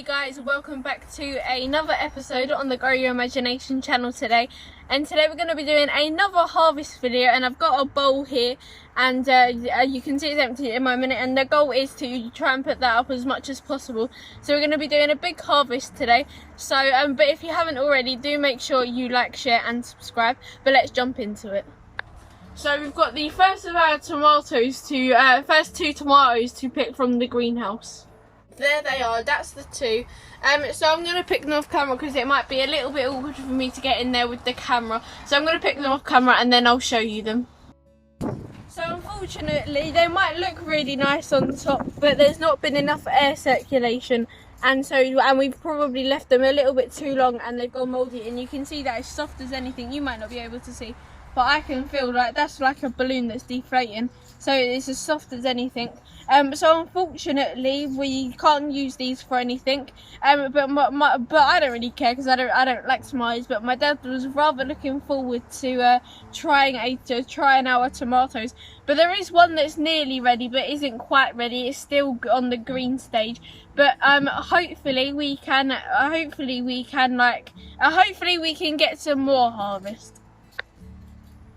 Hey guys, welcome back to another episode on the Grow Your Imagination channel today. And today we're going to be doing another harvest video, and I've got a bowl here and you can see it's empty in my minute, and the goal is to try and put that up as much as possible. So we're going to be doing a big harvest today. So but if you haven't already, do make sure you like, share and subscribe. But let's jump into it. So we've got the first of our first two tomatoes to pick from the greenhouse. There they are, that's the two. So I'm going to pick them off camera because it might be a little bit awkward for me to get in there with the camera. So I'm going to pick them off camera and then I'll show you them. So unfortunately they might look really nice on top, but there's not been enough air circulation, and we've probably left them a little bit too long and they've gone mouldy, and you can see that it's soft as anything. You might not be able to see, but I can feel like that's like a balloon that's deflating. So it's as soft as anything. So unfortunately we can't use these for anything. But I don't really care because I don't like tomatoes. But my dad was rather looking forward to trying our tomatoes. But there is one that's nearly ready, but isn't quite ready. It's still on the green stage. But hopefully we can get some more harvest.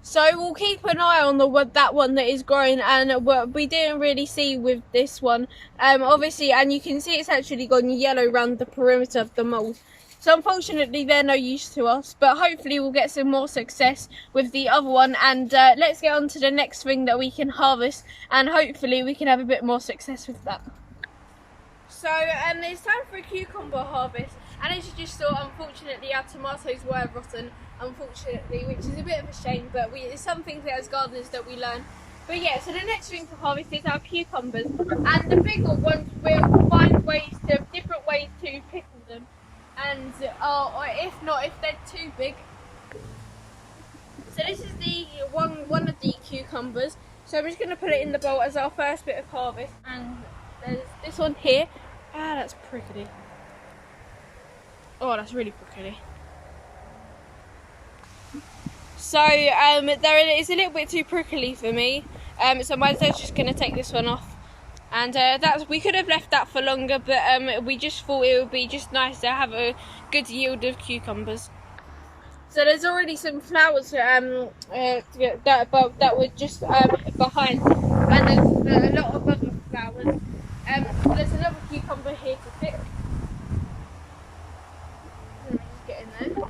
So we'll keep an eye on that one that is growing, and what we didn't really see with this one, obviously, and you can see it's actually gone yellow around the perimeter of the mould. So unfortunately they're no use to us, but hopefully we'll get some more success with the other one, and let's get on to the next thing that we can harvest, and hopefully we can have a bit more success with that. So it's time for a cucumber harvest, and as you just saw, unfortunately our tomatoes were rotten, unfortunately, which is a bit of a shame, but it's some things as gardeners that we learn. But yeah, so the next thing to harvest is our cucumbers, and the bigger ones we'll find different ways to pickle them, and or if they're too big. So this is the one of the cucumbers, so I'm just going to put it in the bowl as our first bit of harvest. And there's this one here. That's prickly. Oh, that's really prickly. So there is a little bit too prickly for me, so my dad's just going to take this one off, and we could have left that for longer, but we just thought it would be just nice to have a good yield of cucumbers. So there's already some flowers that were just behind, and there's a lot of other flowers. There's another cucumber here to pick. Let me just get in there.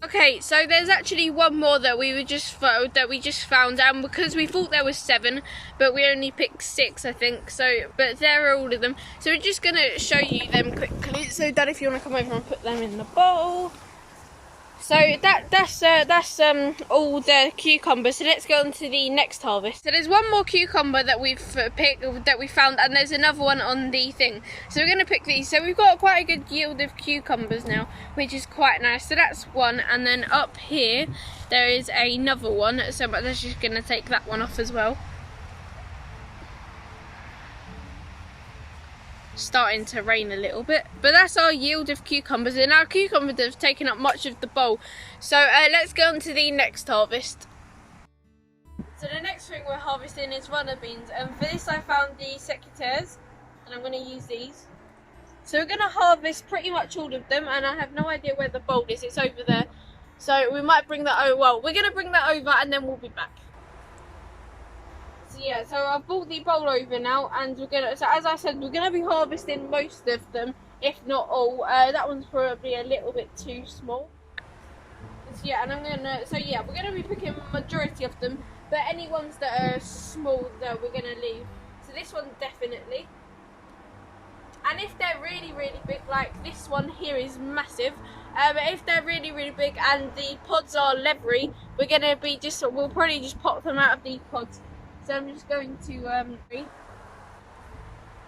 Okay, so there's actually one more that we just found, and because we thought there was 7, but we only picked 6, I think. So, but there are all of them. So we're just gonna show you them quickly. So, Dad, if you want to come over and put them in the bowl. So that's all the cucumbers. So let's go on to the next harvest. So there's one more cucumber that we found, and there's another one on the thing. So we're going to pick these. So we've got quite a good yield of cucumbers now, which is quite nice. So that's one, and then up here there is another one. So that's just going to take that one off as well. Starting to rain a little bit, but that's our yield of cucumbers, and our cucumbers have taken up much of the bowl. So let's go on to the next harvest. So the next thing we're harvesting is runner beans, and for this I found the secateurs, and I'm going to use these. So we're going to harvest pretty much all of them, and I have no idea where the bowl is. It's over there, so we might bring that over. Well, we're going to bring that over and then we'll be back. Yeah, so I've brought the bowl over now, and so as I said, we're gonna be harvesting most of them, if not all. That one's probably a little bit too small. So yeah, we're gonna be picking a majority of them, but any ones that are small that we're gonna leave. So this one definitely. And if they're really, really big, like this one here is massive. But if they're really, really big and the pods are leathery, we'll probably just pop them out of the pods. So I'm just going to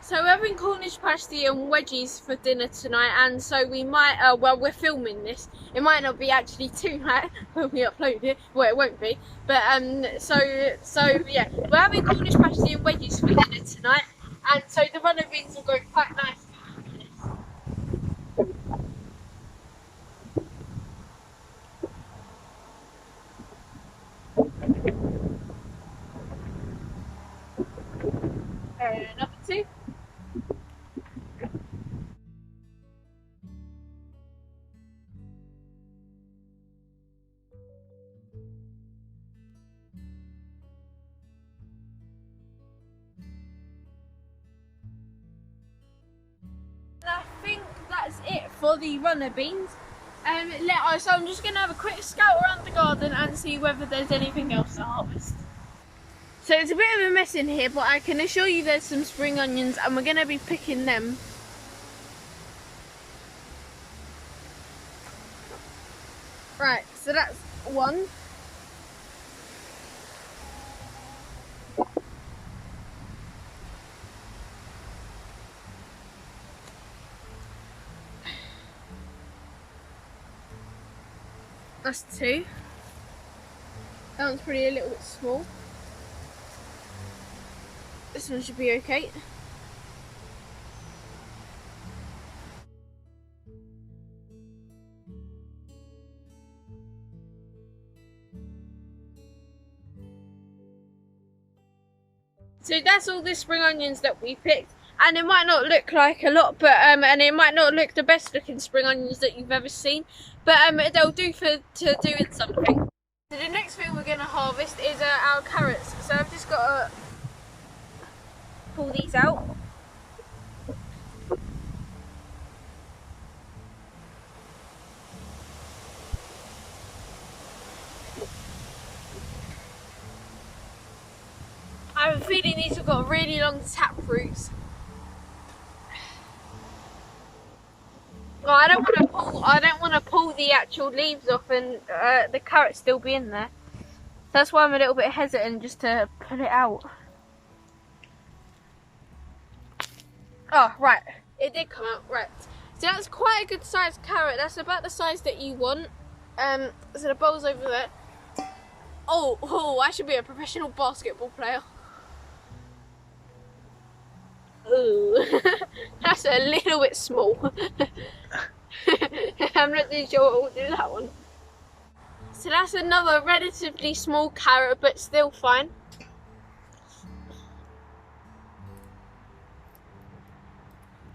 So we're having Cornish pasty and wedgies for dinner tonight, and so we might, well, we're filming this. It might not be actually tonight when we upload it. Well, it won't be. But so yeah, we're having Cornish pasty and wedgies for dinner tonight, and so the runner beans will go quite nice. Number 2. I think that's it for the runner beans. So I'm just going to have a quick scout around the garden and see whether there's anything else to harvest. So it's a bit of a mess in here, but I can assure you there's some spring onions and we're going to be picking them. Right, so that's one. That's 2. That one's probably a little bit small. This one should be okay. So that's all the spring onions that we picked, and it might not look like a lot, but and it might not look the best looking spring onions that you've ever seen, but they'll do to doing something. So the next thing we're going to harvest is our carrots. So I've just got to pull these out. I have a feeling these have got really long tap roots. Well, I don't want to pull the actual leaves off and the carrot still be in there. That's why I'm a little bit hesitant just to pull it out. Oh, right. It did come out, right. So that's quite a good sized carrot. That's about the size that you want. So the bowl's over there. Oh, I should be a professional basketball player. Ooh, that's a little bit small. I'm not too sure what we'll do that one. So that's another relatively small carrot, but still fine.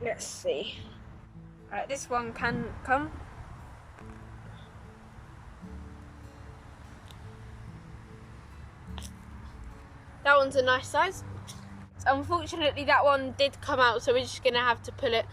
Let's see. Right, this one can come. That one's a nice size. Unfortunately that one did come out, so we're just going to have to pull it.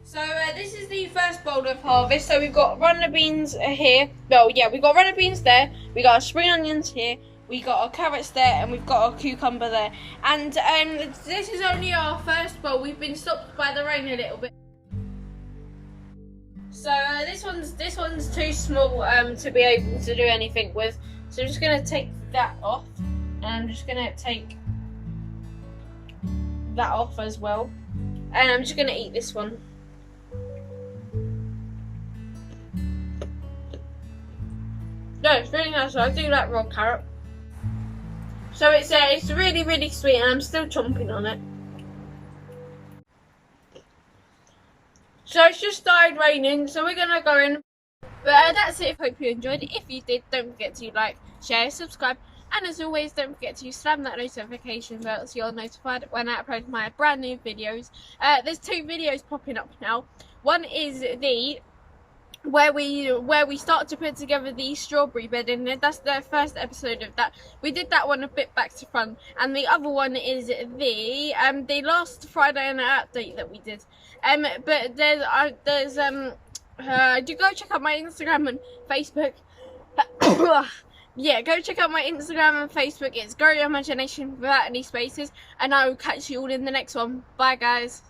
So this is the first bowl of harvest. So we've got runner beans here. Well, yeah, we've got runner beans there. We got our spring onions here. We got our carrots there, and we've got our cucumber there. And this is only our first bowl. We've been stopped by the rain a little bit. So this one's too small to be able to do anything with. So I'm just going to take that off, and I'm just going to take that off as well. And I'm just going to eat this one. No, it's really nice. I do like raw carrot. So it's really, really sweet, and I'm still chomping on it. So it's just started raining, so we're gonna go in. But that's it. Hope you enjoyed it. If you did, don't forget to like, share, subscribe, and as always, don't forget to slam that notification bell so you're notified when I upload my brand new videos. There's 2 videos popping up now. One is the where we start to put together the strawberry bed, and that's the first episode of that. We did that one a bit back to front, and the other one is the last Friday night update that we did. But there's do go check out my Instagram and Facebook. Yeah, go check out my Instagram and Facebook. It's Grow Your Imagination without any spaces, and I will catch you all in the next one. Bye guys.